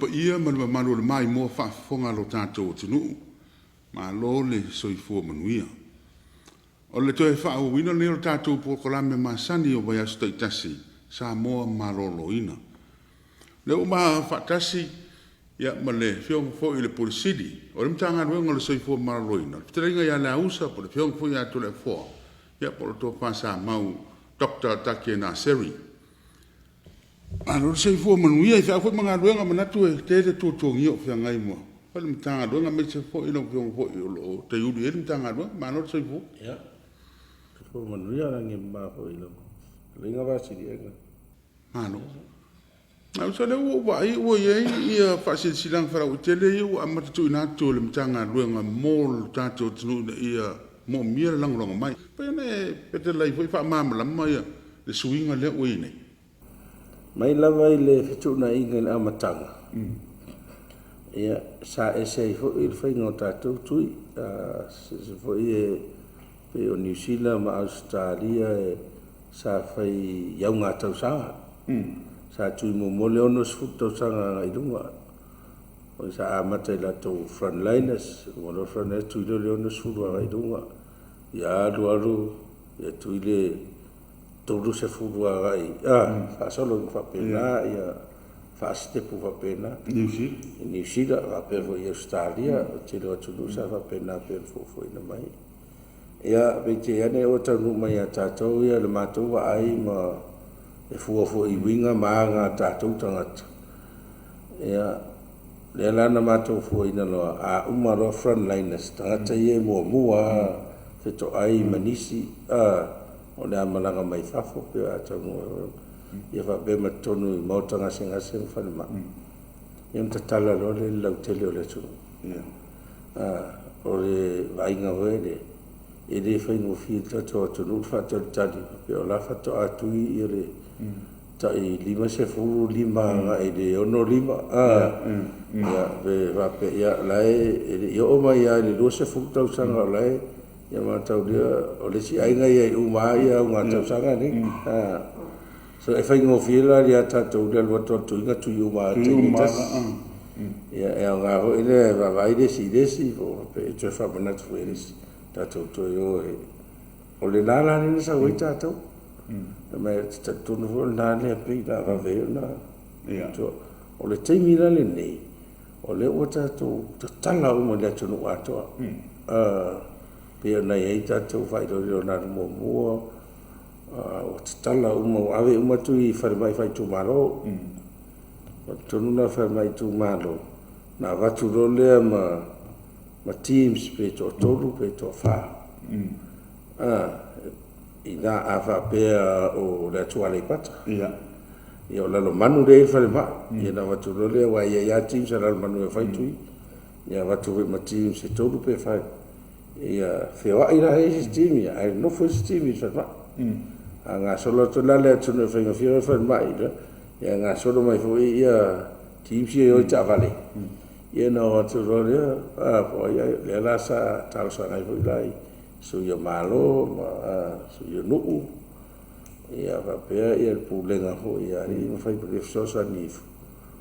pa ia ma le manu le mai mo whaafonga lo tātou tunu. Ma lo le soifua manuia. O le toe whaawina le o tātou pokolame ma sani o vai astu itasi sa moa marolo ina. Le o maa whaatasi ia ma le whiong fo i le polisidi. O le mtanga ruenga le soifua marolo ina. Pitaringa ia le ausa po le whiong fo i atu le fo. Ia po le tō pasa mau Dr. Takia Naseri. Ano le soifua manuia i whaafo mga ruenga manatu e te tūtongi o whiangai mua. Pale mtanga ruenga me se fo i lo whiong fo i lo te uri e mtanga ruenga ma ano le soifua. Ia. Ko manuia rangi ma fo i lo. Ringa ba siri ega. Ano. Au sa le o vai o ye ia fasil silang fara o tele o amata tu ina tu le mtanga ruenga mol tato tunu ia mo mia lang long mai. Pa ne pete lai foi fa mama la mai le swinga le o ine. Mai lava i le fitu na inga le amatanga. Ia sa ese fo i fai no tato tui se fo i pe o New Zealand ma Australia sa fai yaunga tau sanga. Sa tui mo mole ono sfuto sanga ngai dunga. O sa amata la to frontliners, mo lo frontliners tui le ono sfuto ngai dunga. Ya alu ya tui le todo se futu ngai. Fa solo fa pena ya fa stepu fa pena. New Zealand fa pe vo Australia, te lo tu sa fa pena pe fo ina mai. Ya be te ane o tanu mai ata to ya le matou ai ma e fua i winga maa ngā tātou tangata. Ia, le lana mātou fua ina loa, a umaro frontliners, tangata ie mua, whito ai manisi, o le amalanga mai whafo, pia ata mua, ia whape matonu i mautanga ngase whanima. Ia mtatala lo le lau tele o le tunu. O le vainga hoere, e le whaingo whita toa tunu, whato tali, pia o la whato atui i le, tai lima se fulu lima nga ele ono lima ya be va pe ya lai yo o mai ya le se fulu tau sanga lai ya ma tau dia o le si ai nga ya u mai ya nga tau sanga ni so e fai ngo fila ya ta tau dia lo to tu nga tu yu ma te ya nga ho ile va vai desi po pe che fa bana tu eles ta tau to yo o le lala ni sa wita tau me te tonu ho na le pe da va ve na to o le teimi la le nei o le o ta to tanga o mo le tonu ato pe na ye ta to vai do na mo mo o tala o mo ave o tu i fa mai fai tu malo tonu na fa mai tu malo na va tu lo le ma teams pe to tolu pe to fa ina ava pe o le tuale pata ia o lalo manu le fa le ma ia na watu le wa ia team sa lalo manu fa tu ia watu ma team se tolu pe fa ia fe wa ira e team ia ai no fo team sa ma nga solo to la le tu no fa nga fa ma ia nga solo mai fo ia team si o ta vale ia na watu le po ia le la sa tal sa ngai fo lai so ia malo so ia nuu ia va pe ia pulenga ho ia i fai per so sa ni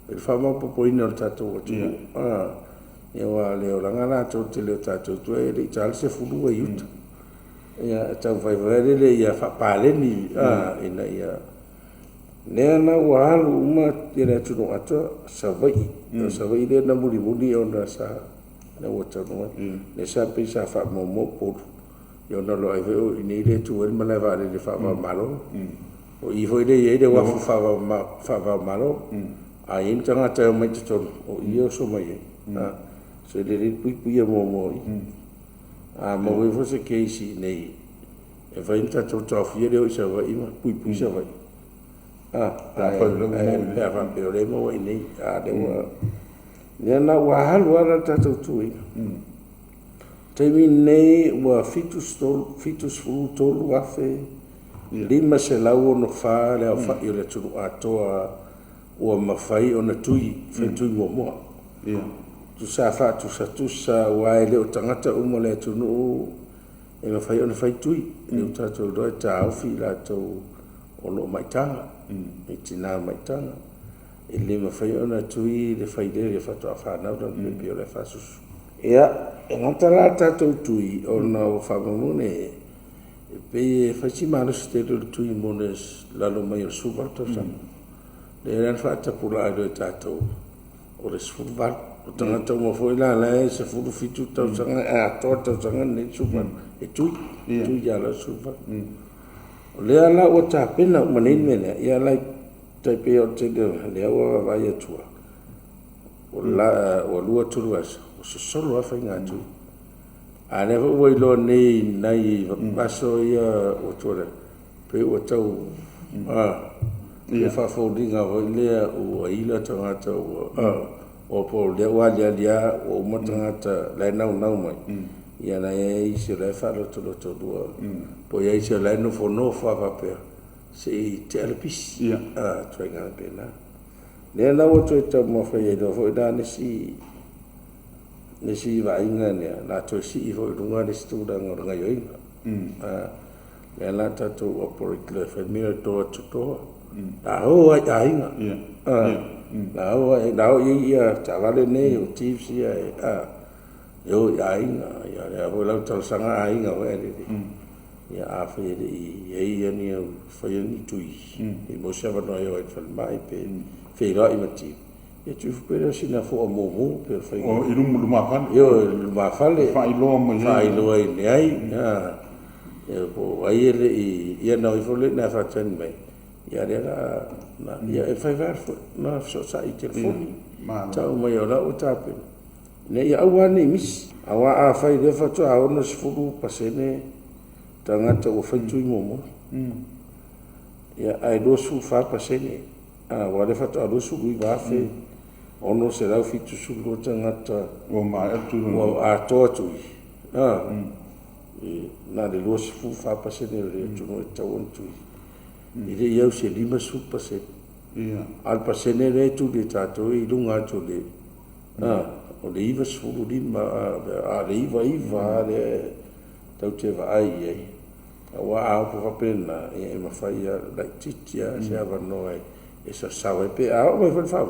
il fa mo po ina tato tu ia wa le o langa na to te le tato tu e le tal se fulu e yut ia ta vai vere le ia fa pale ni ina ia ne na wa lu ma te le tu no ato sa vai le na muri ona sa na wa to no le sa pe sa fa mo po yo no lo ai veo ni le tu el mala va le fa malo o i foi le de wa fa malo a in tanga ta mai to o io so mai se le pui mo a mo we fo se ke si nei e vai ta to fie le o sa va i ma pui sa vai fa pe le mo nei a de wa ne na wa halu ara ta to tu Temi nei wa fitus fulu tolu afe lima se lau ono wha leo wha i le tunu atoa ua mawhai o na tui whetui moa tu sa wha tu sa wae leo tangata umo le tunu e mawhai o na whai tui leo tatou doe ta awhi la tau o lo maitanga e tina maitanga le mafai ona tui le faide le fatu afana o le pio le fasus ia e ngata la tatou tui ona o famamune pe faci malo ste le tui mones la lo mai o suba to sa le ran fata pula do tatou o le suba o tangata mo foi la se furu fitu tau sanga a torta sanga ne suba e tui ya la suba o le ala o ta pena manin mena ia like tai pe o te le awa vai atua o la o lua turuas o se solo a whainga atu a never wai lo nei nai paso ia o tore pe o tau e whawhaudinga hoi lea o ila tangata o po lea walia lia o matangata lai nau mai ia na e isi lai wharoto dua po ia isi lai no whono whawapea se te alapisi tuai ngana pena le la o to ta mo fa ye do fo da ne si va inga ne la to si fo runga de stu da ngor nga yo le la ta to operate le fa mi to da ho ai inga da ho ia ta vale ne o ti si yo ai inga ya le ho la to sanga ai inga we ia a fe ia ni fa ye ni tui e mo se va no yo e fa mai pe fe ra i mati e tu pe si na fo mo pe fa o i lu ma fa yo ma fa le fa i lo mo fa i lo ai ai e po ai le ia no i fo le na fa ten mai ia le na ia e fa va na so sa i telefoni ta o mai ora o ta pe ne ia wa ni mis awa a fa i le fa to a ono sfuru pasene tangata o fai mo ia ai do su fa pasene wa le fatu alo su lui va fe ono se la fitu su lo tangata o ma atu o a totu na de lo su fa pasene le tu no ta on tu ile ia se lima su pasene ia al pasene le tu de tato i lunga tu le o le iva su lima a le iva le tau te va ai wa a ko pena e ma fai la titia se ava noi e sa sawe pe a o me fa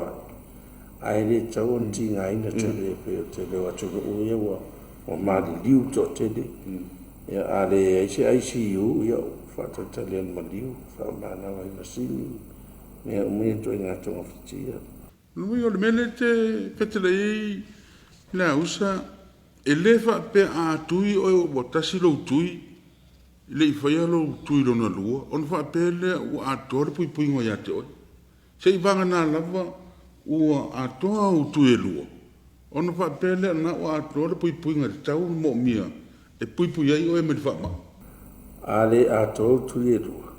ai le tau ti ngai na te le pe te le wa tu o ye o ma di liu to te de ya a le ai si u yo fa to te le ma liu fa ma na wa na si me o me to nga to oficia no yo le mele te te le na usa elefa pe a tui o botasi lo tui le fai lo tui lo na lua on fa pele o a tor pui ngo ya te o se i vanga na lava o a to o tui lua on fa pele na o a tor pui nga tau mo mia e pui ai o e me fa ma ale a to tui lua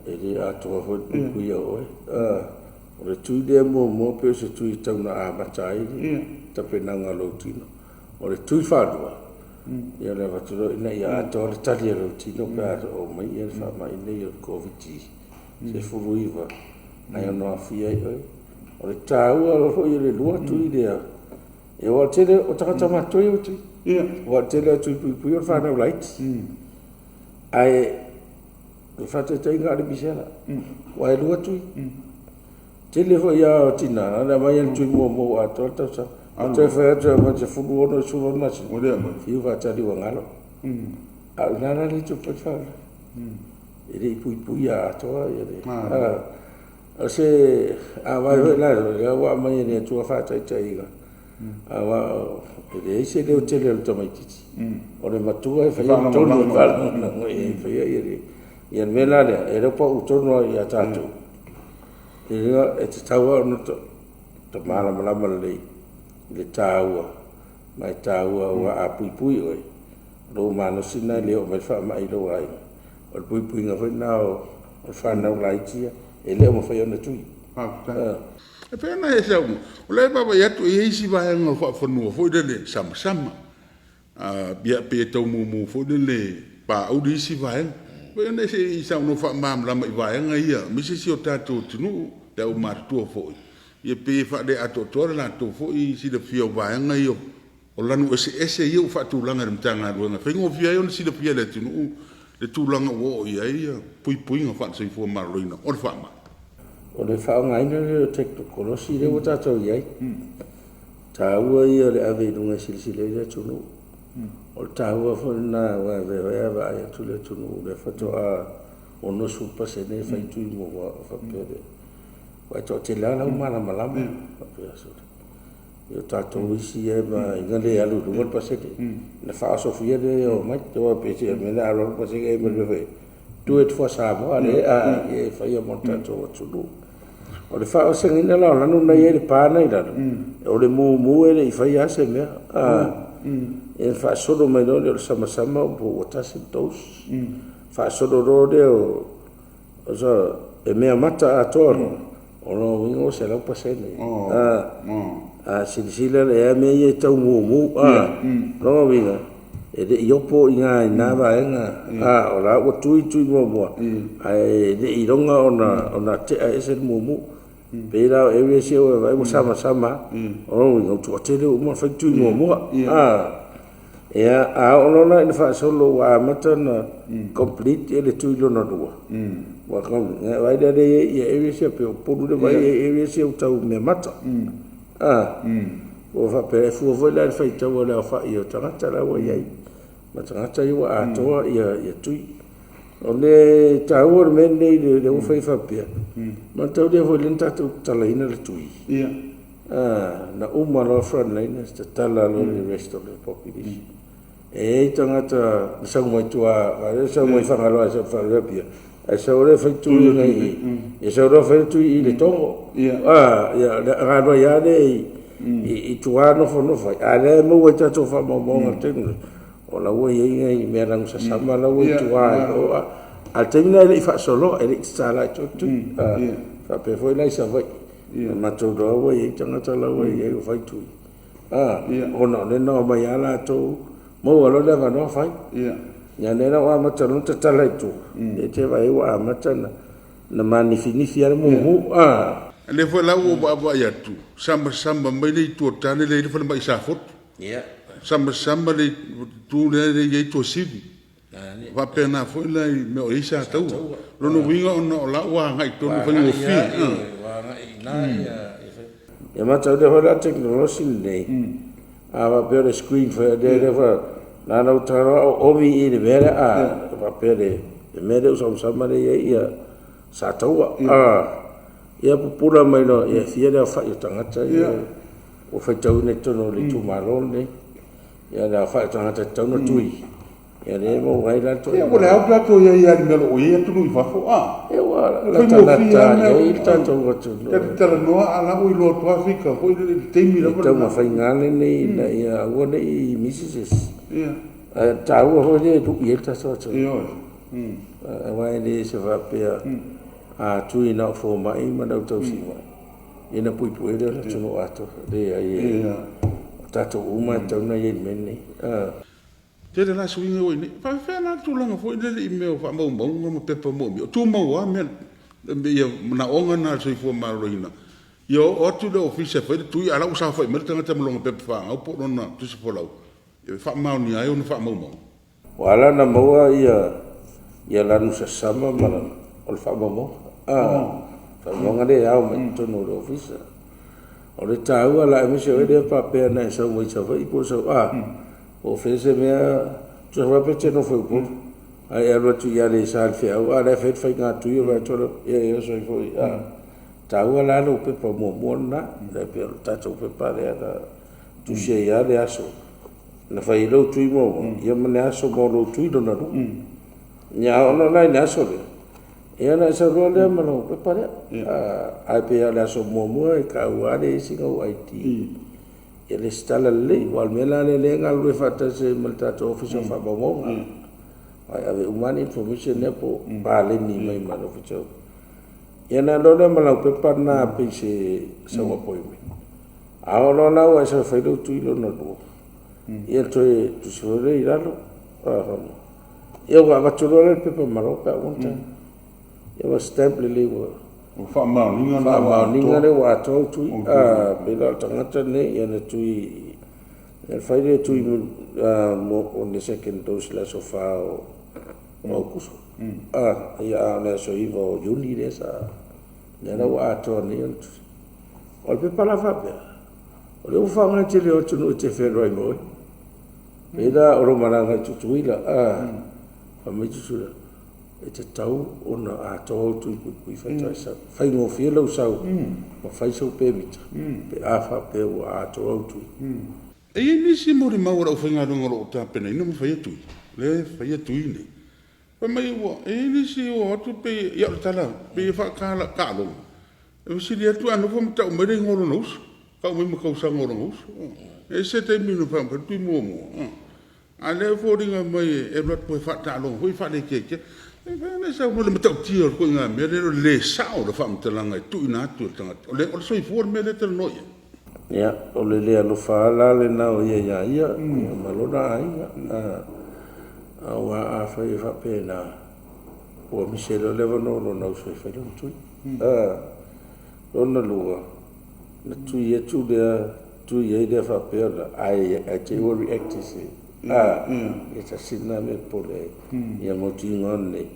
e le a to ho pui o o le tui de mo pe se tui tau na a matai ta pe na ngalo tino o le tui fa lua ia le vaturo ina ia to le tali ro tino per o mai ia fa mai nei o covid se furuiva ai no afia o le tau o le lua tu idea e o tele o taka ma to yo tu o tele tu pu fa na light ai o fa te tenga le bisela o ai lua tu tele ho ia tina na mai tu mo a to sa a te fa te ma te furu ono su no mas o le fiu va ta di wangalo a na le tu pa fa ele pui a to a se a vai la wa mai ne tu fa ta ga a wa ele se le tele o to mai ti o le matua fa ia to no fa no e fa ia ia mela le era pa u to no ia ta tu ele e te tawa no to mala le taua mai taua wa a pui oi lo mano sina le o mai fa mai lo ai o pui nga foi na o fa na lai tia e le mo foi ona tui e pe na e sa o le baba ya tu e si va nga fa no foi de sama bia pe to mu foi de pa o di si va pe na se i sa no fa mam la mai va nga ia mi se si o tato tunu da o mar tu foi ia pe fa de ato tora na to fo I si de fio va nga io o lanu ese io fa tu langa de tanga ro nga fengo fia io si de fia le tu langa wo ia pui nga fa se fo marloina o fa ma o le whaongaina le teknokolosi le o tātou iai. Tāua ia le ave runga silisile le tunu. O tāua whana wa vea wa ai atu le tunu le whatoa o no supa se ne whaitui mo wa whapere. Wai tō te lala umana malama whapere sore. Io tātou isi e ma inga le alu runga pasete. Na whaasofia le o mai toa pese e mena alo pasete e mele whai. Tu et fo Samoa le a e whai a monta tō tunu. O le whao sengina lao lanu na i e le pāna i lanu. O le mū e le i whai ase mea. E le wha solo mai no le o le sama o po o tasi tos. Wha solo ro le o so e mea mata a tōno. O no wingo se lau pasene. Silisila le ea mea i e tau mū. No winga. E le iopo i ngā i nā waenga. O la ua tui mua. E le i ronga o na te a ese mū. Pera area se o vai mo sama o no tu atele o mo fai tu mo e a ono na in fa solo wa mata na complete ele tu lo na do wa kom vai de area se pe o podu de vai area se o tau me mata o fa pe fu vo la fai tau la fa io tanga la wa ye mata ta io a to ia tu o le tāua me nei le o whai whapea. Ma tau lea hoi lenta tau talaina le tui. Na umalo frontliners te tala lo le rest of the population. E tangata na sau mai tua, a sau mai whangaloa sa whawapia. A sau le whai tui ngai e sau le whai tui i le tongo. Ngāroa ia le i tua no whai. A le mau e tato whamamonga tenu. O la ua iei ngai mea rangu sa sama la ua tuai a temina le i whaasolo e le i tala i totu whape foi lai sa vai ma tau roa ua iei tangata la ua iei o whai tui o no le no mai ala tau mau alo le wanoa whai ia nena o amata no te tala i tu e te vai o amata na manifinifi ala muhu le foi la ua ba ia tu samba mai le i tuotane le i whana mai sa fotu Samba le tu le ye to sivi. Va pena foi la me o isa tau. Lo no winga o la wa ngai to no fai o fi. Ya ma tau de hola technology nei. Va per screen for de na no taro o mi i de vera va per de mere usa samba le ia sa tau ia pupura mai no ia fiera fa i tangata ia o fai tau ne tono le tu malon nei. Ya da fa tanga te tau no tui. Ya le mo vai la to. Ya wala au plato ya ni melo o ia tu no fa fo E wa la tana ta ya ta to go tu. Te la no ala o lo to Africa foi le temi la. Te ma fa ngale nei na ya o nei Mrs. Ya. Ta o ho le tu ia ta so. Yo. Wa le se va pe tui na fo mai ma na to si wa. Ina pui pui le tu no ato. Le ai. Tato uma tau na yen meni. Te la swinga o ni. Fa fa na tu langa foi le email fa mo mo pepa mo. Tu mo wa men. Ia na onga na soi fo maroina. Yo o tu le office fa tu ala usa fa mer tanga mo longa pepa fa. O po na tu se fo lau. Fa mau ni ai o fa mo mo. Wala na mo ia la nu sa sama mala. O fa mo. Fa mo ngale au me tu no office. O le tāua la eme se oere pa pēr nei sau mai sa whai po sau o whese mea tu sa wapete no whai po ai alwa tu ia le sa al whiau le whet whai ngā tui o vai toro ia so i fwoi tāua la lo pepa mua na le pēr tātou pepa le ana tu se ia le aso na whai lau tui mo ia mane aso mo lo tui dona ru nia ono nai ne aso le ia na sa roa lea malo pepa lea ai pe ala so mua e ka uare singa o IT ia le stala le wal mela le ngal le fata se malta to office of abamo ai ave umani information ne po ba le ni mai malo ficho ia na lo le malo pepa na pe se sa wa poi a lo na wa sa fa do tu lo no do ia to tu so le ira lo ia wa tu le pepa malo pa un ia wa stamp le wa fa mau ninga le wa to tu bela tangata ne ia na tu e fai le tu mo on the second dose la so fa o kuso ia na so ivo juni le sa Nera wa ato ni antu. O pe pala fa pe. O le ufanga te le o tunu te wheroi moi. Peda o romaranga tutuila. Pa me tutuila. E te tau o na ato au tui pui whaitai sau. Whai ngō whielau sau. Ma whai sau pe mita. Pe awha pe o ato au tui. E nisi mori maura o whaingarunga o tāpena. Ina mo whai atui. Le whai atui nei. Pa mai ua. E nisi o atu pe iau tala. Pe whakala kālonga. E wasiri atu anu wha mta o mere ngoro nausu. Kau mai makausa ngoro nausu. E se te minu wha mpa tui mua mua. A le fōringa mai e rat po e whatalonga. Hui whale keke. E whane sa mo le matau tia o koe ngā mea. Le sao le wha mtalanga e tui nā atu tangata. O le soi fuor mea le tala noia. Ia, o le lea lo whaala le nao ia. Ia malona ainga. Au a whai e whapena. Ua miselo lewa no lo nau soi whai lau tui. Lona lua. Na tui e tu lea, tui e lea whapea la. Ai te ua reacti se. E ta sina me pole. Ia moti ngon nei.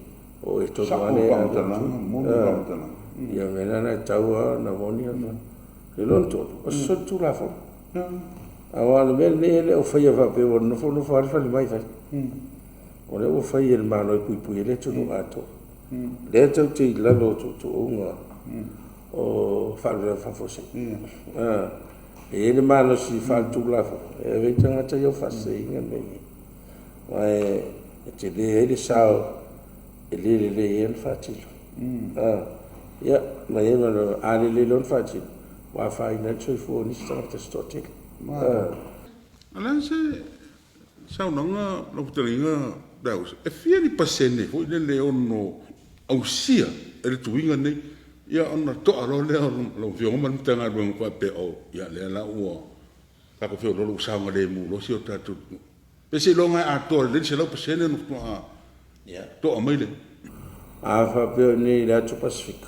O e tono ane a tatu. Ia mena na taua na moni ana. Le lon tolu. O so tu la fo. Awa le mele ne le o whaia whapea o no fo whare whale mai whai. O le o whaia le mano e pui le tunu ato. Le tau te lalo tu unga. O whare whafose. E le mano si whare tu la fo. E vei tangata iau whase inga meni. Mai te le sao. E le e whatilo. Ia, mai e mano ale le lon whatilo. Wa whai na tui fo nisi tangata stote. Alan se saunanga no putaringa daus. E fia ni pasene foi le ono ausia e le tuinga nei ia ona to aro le lo fio man tanga do ko pe o ia le la o ka ko fio lo saunga le mu lo sio tatu. Pe se longa a to le se lo pasene no to a ia to a mai le a fa pe ni la to Pacifica.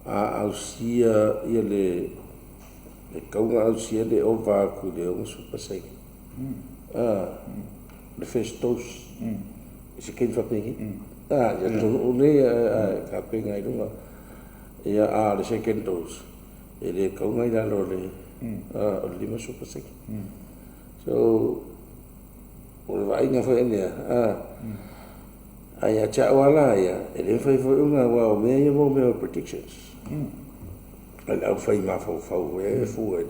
A ausia ia le kaunga ausia le o va ku le o su pasai. Le festos. Se ken fa pengi. Ya to o le ka penga i lunga. Ia a le se ken dos. E le kaunga i lo le o lima su pasai. So o le vai nga fa ene ai a cha wala ia e le fa unga wa me ia mo me predictions. Al fai ma fau e fu e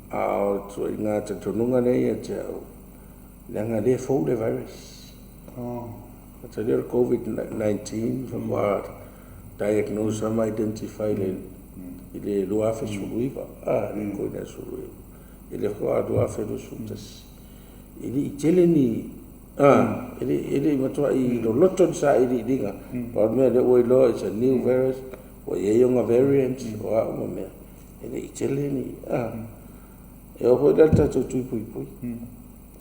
a to inga te tonunga nei e te langa le fau le virus te le COVID-19 from what diagnose some identify le lo afe suluiva le ko ne suluiva le ko ado afe do sutas ili teleni ili matwa I lo loton sa ili dinga pa me le o lo it's a new virus o ye yonga variant o a mo me ele iteleni e o hoda ta tu pui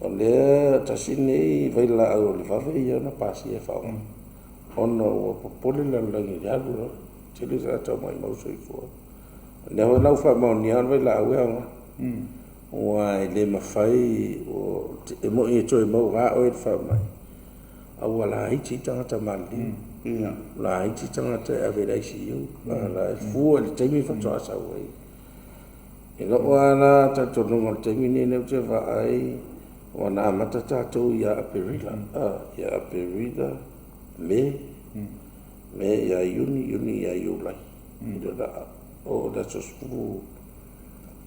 o le ta sini vai la o le va ia na pasi e fa ono o pole la la ya lu tele sa ta mai mo so fo le ho la fa mo ni an vai la o o le ma fai o e mo e to e mo va o e fa mai a wala I ti tanga mali la I ti tanga te avera si io la fu il temi fa to sa wei e lo wala ta to no temi ne te va ai ona mata ta to ya perila ya perila me ya uni ya yula da o da so fu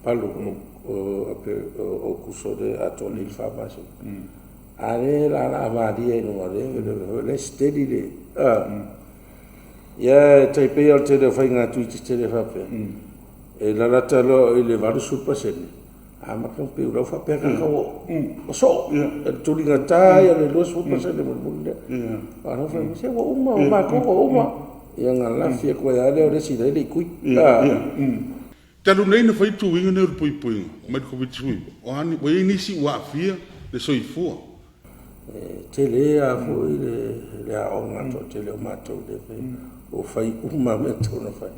palu o kuso de atoli farmasi ale la vadia no le steady le ya te pe al te fa nga tu te le fa pe e la talo le va su pasene ama kan pe lo fa pe ka o so tu linga ta ya le lo su pasene mo munde ana fa mi se o ma ya nga la fie ko ya le o si le kui talu nei na fai tu inga ne pui mai ko bitui o ani o ni si wa fia le soi fu tele a foi le a onga to tele o mato de o fai uma me to no fai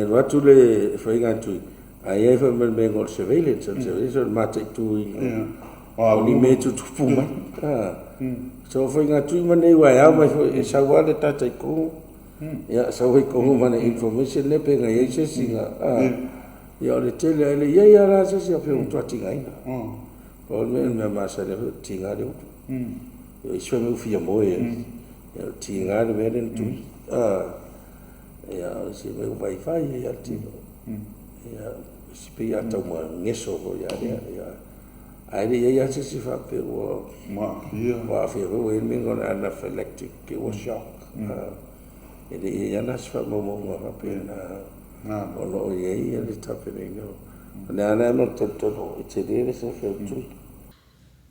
lo tu le fai ga tu ai e fa me ngol surveillance mate tu o ni me tu puma so fai ga tu ma nei wa ya ma e sa wa le tata ko ia sa wai ko mana information le pe ngai se singa ia le tele le ia ra se se pe un tuati ngai ko me ma sa le tinga le ia so me fia mo ia tinga le me tu ia se me wifi ia ti ia si pe ia tau ma ngeso ko ia ai ia se si fa pe o wa fe o e me ngona anaphylactic ke o shock ele ia na se fa mo pe na o lo ia le tapene no na no to te le se fe tu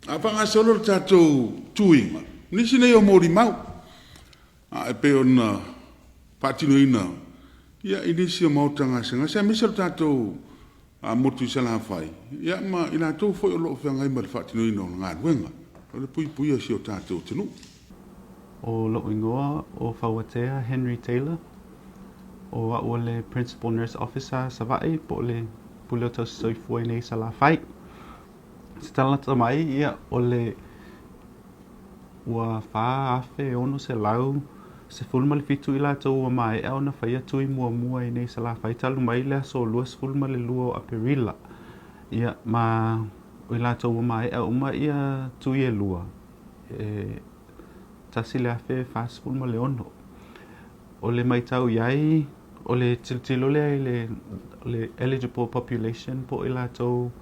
a panga solo tatou tuinga ni sine yo mori mau a pe ona patino ina ia inisi mo tanga senga se mi solo tatou a motu sala fai ia ma ina to foi lo fe ngai mal patino ina nga wenga o le pui si o tatou tenu o lo ingoa o Fauatea Henry Taylor o a le principal nurse officer savai po le puloto soi foi nei sala fai stala tamai ia o le ua fa afe ono se lau se fulma le fitu ila tau wa mai e ona fai tui mua i nei sala fai talu mai le so luas fulma le luo a perila ia ma o ila tau wa mai e uma ia tui e lua tasi le afe fast fulma le ono o le mai tau iai o le tilo le eligible population po ila tau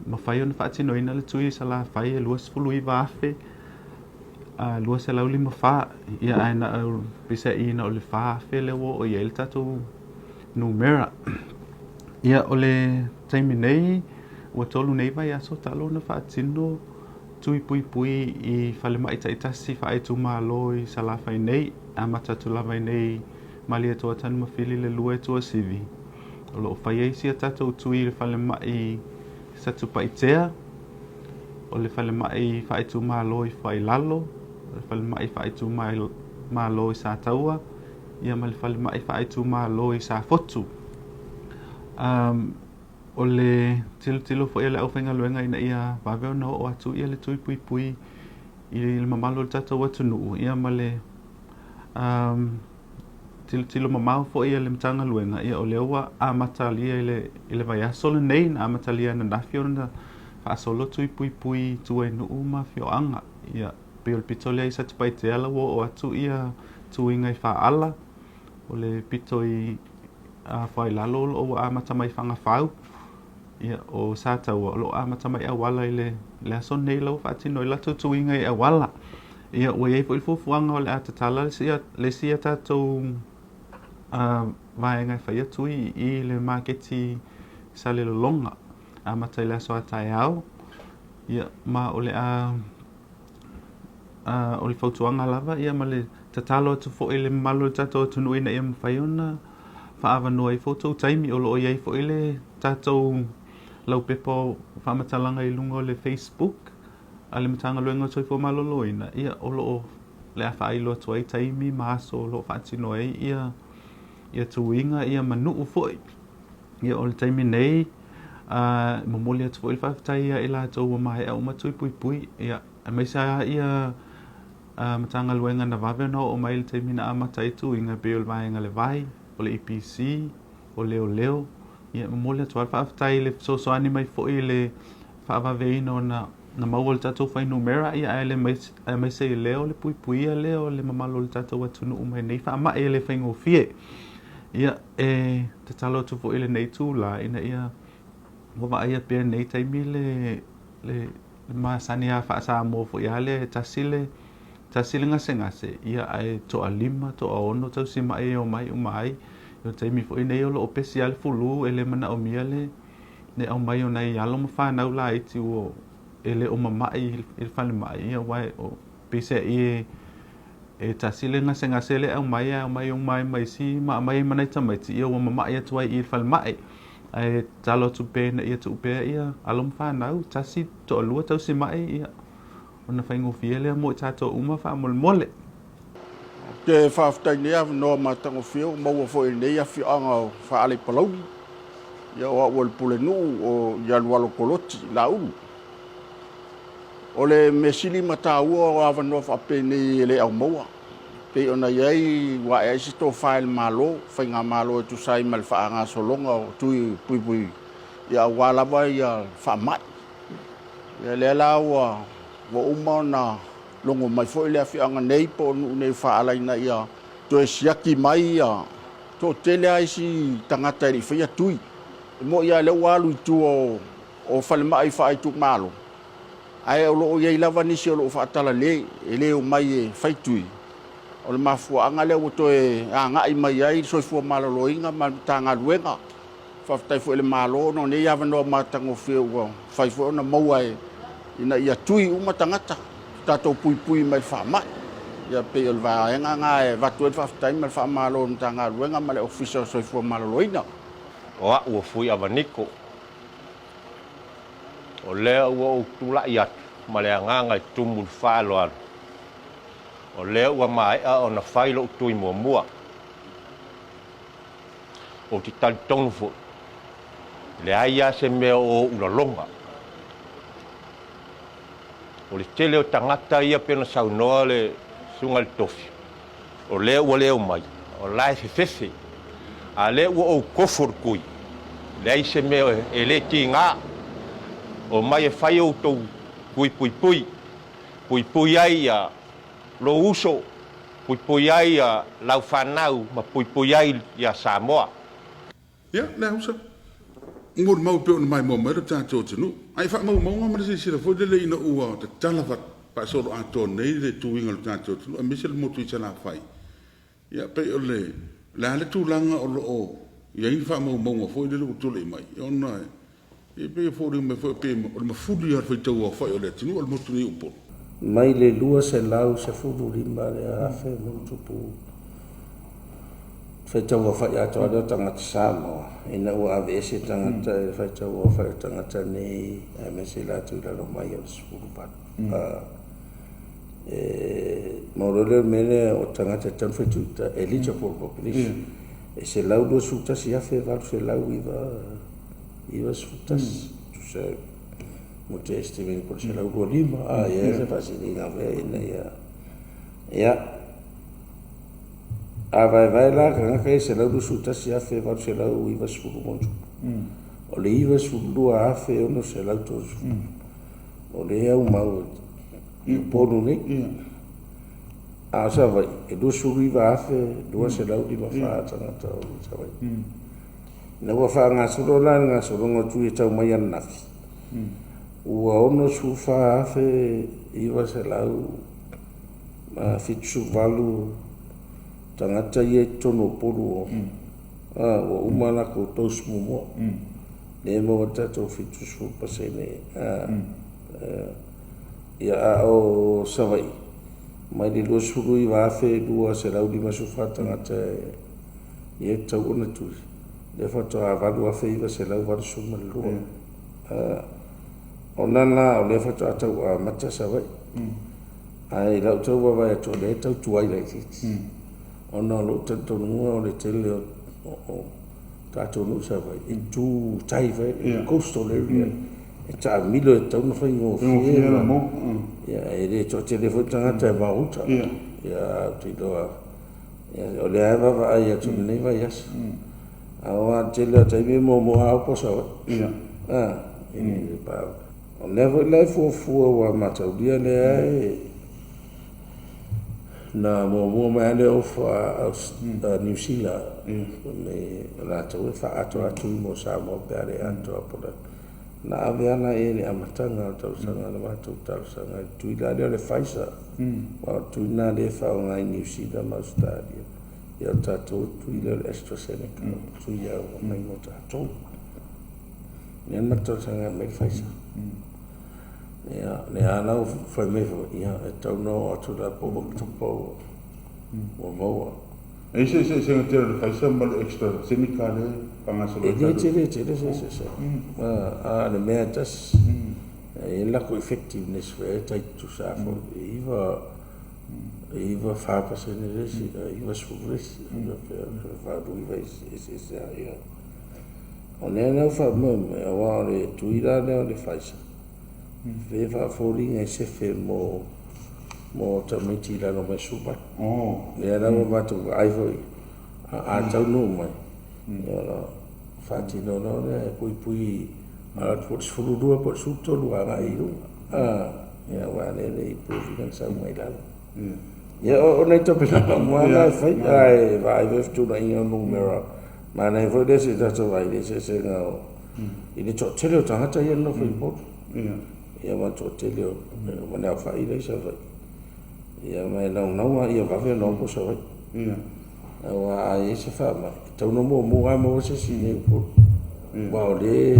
ma fai ona faatino ina le tui sala fai e luas fulu i vafe luas e lauli ma fa ia aina pisa ina o le fa fe le wo o ia le tatu numera ia o le taimi nei ua tolu nei vai aso talo na faatino tui pui i fale mai taitasi fa tu malo i sala fai nei a matatu lava nei malia toa tanu ma fili le lue toa sivi o lo fai ei sia tatu tui le fale mai sa tu paitea o le fale mai fai tu malo i fai lalo o le fale mai fai tu malo i sa taua ia ma le fale mai fai tu malo i sa fotu o le tilo fo ele au fenga luenga ina ia vaveo no o atu ia le tui pui i le mamalo le tatu atu nuu ia ma le tilo mamau fo ia le mtanga luenga ia o le ua a matalia i le vai aso le nei na a matalia na nafio na fa solo tui pui tu e nuu ma fio anga ia pe o pito le isa tupai te ala o atu ia tu inga i fa ala o le pito i fai lalo o a matamai fanga fau ia o sata o lo a matamai awala i le aso nei lau fa tino i lato tu inga i awala ia o iei fo il fuanga o le atatala le sia tatou vaenga fai atu i le marketi sa le longa a matai le aso atai au ia ma o le o le fautuanga lava ia ma le tatalo atu fo i le malo tatou tunu ina ia mawhai ona whaava noa i foto taimi o lo iei fo i le tatou lau pepo whamatalanga i lunga o le Facebook a le matanga luenga toi fo malolo ina ia o lo le a whailo atu ai taimi maaso o lo whaatino ei ia tuinga ia manu foi ia o le taimi nei mamoli atu foi whaftai ia ila tau mai au matui pui ia mai sa ia matanga luenga na vave no o mai le taimi na amatai tuinga pe o le vaenga le vai o le EPC o leo ia mamoli atu whaftai le so ani mai foi le whaavaveino na maua le tatou whai numera ia ai le mai se leo le pui ia leo le mamalo le tatou atunu umai nei wha e le whaingofie ia te talo atu fo ile nei tū la ina ia wawa ia pia nei taimi le masani a whaasa mo fo ia le tasile ngase ia ai toa 5 toa 6 tau si mai o mai umai yo taimi fo ina o lo opesi al fulu ele mana o mia le ne au mai o nei alo ma whanau la iti o ele o mamai il fale mai ia wai o pise tasile ngase le au mai si mai manai tamaiti ia o mamai atu ai il fale mai ai talo tu pe na ia tu pe ia alo ma whanau tasi to lua tau si mai ia ona whaingo fiele mo tato uma wha mole Te whaftai nea no matango whio, maua fo e nei a whianga o whaale palau. Ia o awal pule nu o Yanualo Koloti, la ulu. O le mesili mata ua o awanoa whape nei le au maua. pe ona yai wa e si to file malo fainga malo tu sai mal fa nga solonga tu pui ya wala ba ya fa mai ya le la wa uma na longo mai fo le afi anga nei po nei fa ala ina ya to siaki mai ya to tele ai si tangata ri fa ya tui mo ya le walu tu o fal mai fa tu malo ai o lo ye lava ni si o lo fa tala le ele o mai e fai tui o le mafua anga le o to e anga i mai ai so fu malo lo inga ma tanga luenga fa tai fu le malo no ne ya no ma tango fe o fai fu na mo ai ina ia tui uma tangata tato pui mai fa mai ia pe o va nga e va tu fa tai mai fa malo tanga luenga ma le official so fu malo lo ina o fui avaniko o le o tula ia ma le nganga tumu fa lo o le ua mai a ona fai lo tui mua o ti tal tonfo le aia se me o una longa o le tele o tangata ia pena saunoa le sunga le tofi o le ua leo mai o lai fefe a le ua o kofor kui le ai se me e le tinga o mai e fai o tou pui ai a lo uso pui ai a lau whanau ma pui ai a Samoa. Ia, le hausa. Ngor mau pe ona mai mo mai ta to tunu. Ai fa mau mau ma se sira fo de le ina ua te tala fa pa solo a to nei le tu inga ta to tunu. A misel mo tu tala fai. Ia pe ole la le tu langa o lo ia i fa mau mau fo de le tu le mai. Ona e pe fo de me fo pe o ma fudi ar fa to o fa ole tunu o mo tu ni upo. mai le lua se lau se fulu lima le afe mo tupu fai tau wa fai ato ada tangata Samoa ina ua ave ese tangata fai tau wa fai tangata nei a me se la tu la lo mai o se fulu pat maurole mene o tangata tan fai tuta eligible population e se lau do suta si afe valu se lau iwa sutas tu se mo te estimate por se lau do lima ia se fasini nga ve ina ia a vai la ka se lau do suta si afe valu se lau iwa sulu mo o le iwa sulu a afe ono se lau to o le au mau ponu ne a sa vai e do sulu iwa afe do se lau di ma fa tangata o sa vai na wa fa nga sulu la nga sulu ngo tu e tau mai ana ua ono su fa afe iwa se lau ma fitsu valu tangata ye tono polu o umana ko tos mumo le mo tato fitsu su pasene ya o savai mai di lo suru iwa afe dua se lau di masu fa tangata ye tau ona tu le fa to avalu afe iwa se lau valu su malu ona la o le fa to atau a mata savai ai lau tau wa vai to le tau tuai lai ona lo tanto no le tele o tato no savai e tu tai vai coastal area e ta milo e tau no fai no fiera ya e le to telefone tangata va uta ya ti do ya o le ava va ai tu nei vai yes awa tele tai mo a po savai e pa o never life fu wa mata dia le na mo mai le of New Zealand me la to fa ato mo sa mo pare anto apola na aviana ele amatanga to sanga na to tal sanga tu la le faisa wa tu na le fa nga New Zealand ma stadio ya tato tu le AstraZeneca tu ya mai mo tato ne ma to sanga me faisa ya ne ana foi me ya to no to da po to po mo E se te fai samba extra senicale panga solo. E se. Le mea tas e la ko effectiveness ve tai tu sa fo iva fa pa se ne resi iva suvres fa du iva se ya. Ona na fa mo wa le tu ira le faisa. Ve fa fo ringa se fermo mo tamiti la no suba Oh. le ana mo batu ai foi a tau no mai ya fati no no ne pui a por sfurudua por sutto lu ara iru ya wa le pui kan sa mai la ya o nei to pela mo la fai ai vai ve tu na io numero ma nei foi desi da to vai desi se no ini to tele to hata ya no foi po ya ma to tele mo na fai le sa vai ya mai no ia va ve no po so vai wa ai se fa ma to no mo se si ne po wa le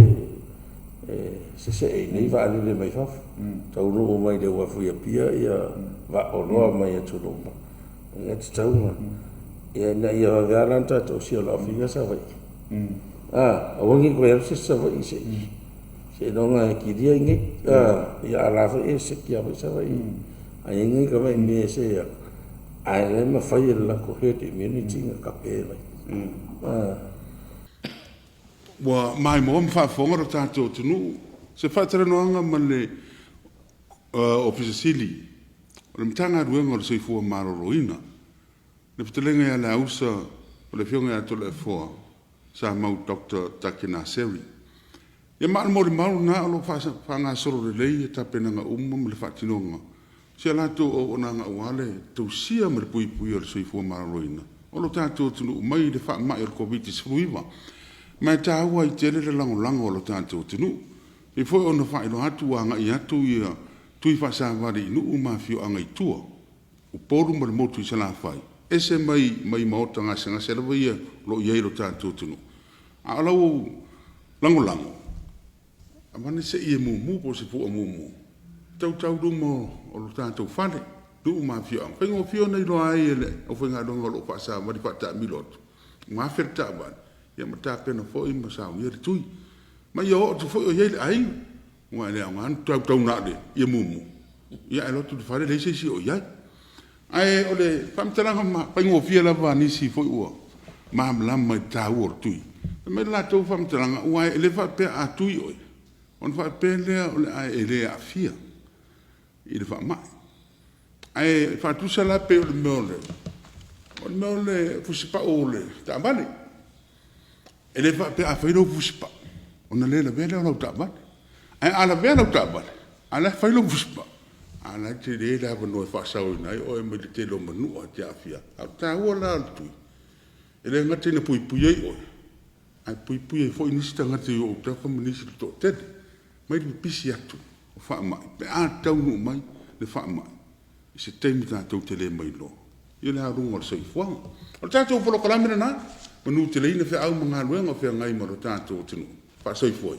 se nei va le mai fa to no mai de wa fu ya pia ya va o no mai tu no ya tau ma ya na ia va garanta to si la figa sa vai o ngi ko ya se sa vai se no nga ki dia ngi ya la fa se ki ya sa vai ai ngi ka mai me se ya ai le ma fa la ko he de immunity nga ka pe vai Wa mai mo fa fonga ro tato tunu se fa tra no anga male office sili o mtanga ruenga o se fu maro roina le ptelenga ya la usa o le fionga ya to le fo sa mau Dr. Takina Seri ya ma mo na lo fa nga soro le le ta pena nga le fa tinonga se la to o na nga wale to sia me pui o se fu maro roina o lo tato tunu mai le fa mai o covid suiva ma ta wa i tele le lango lo tanto tunu e foi ona fa ilo atu anga i atu ia tui fa sa vari nu uma fio anga i tua o poru mo le motu i sala fai ese mai maota nga senga selva ia lo ia lo tanto tunu a lau lango amane se ia mu po se fu mu tau du mo o lo tanto fale du uma fio anga pengo fio nei lo ai ele o fenga do lo fa sa vari fa ta milot ma ferta ba ya mata pena foi ma sa ia tui ma yo tu foi ye ai wa le ngan tau na de ye mumu ya lo tu fare le si o ya ai o le pam tala ma pa ngo fia la va ni si foi o ma la ma ta o tui me la to pam tala wa le fa pe a tui o on fa pe le o le ai le a fia il fa ma ai fa tu sa la pe o le mole fu si pa o le ta vale ele fa pe a failo fuspa ona le vela o ta ba ai ala vela o ta ba ala failo fuspa ala te le la no fa sa o nai o me te lo manu a te afia a ta o la tu ele ngate ne pui o ai pui fo ni sta ngate o ta fa ni si to te mai di pisi atu fa ma pe a ta no mai le fa ma se te mi ta to te le mai lo ile a rungo se fo o ta to fo lo kala mina na manu te leina fe au mga luenga fe ngai mo tato tunu fa soi foi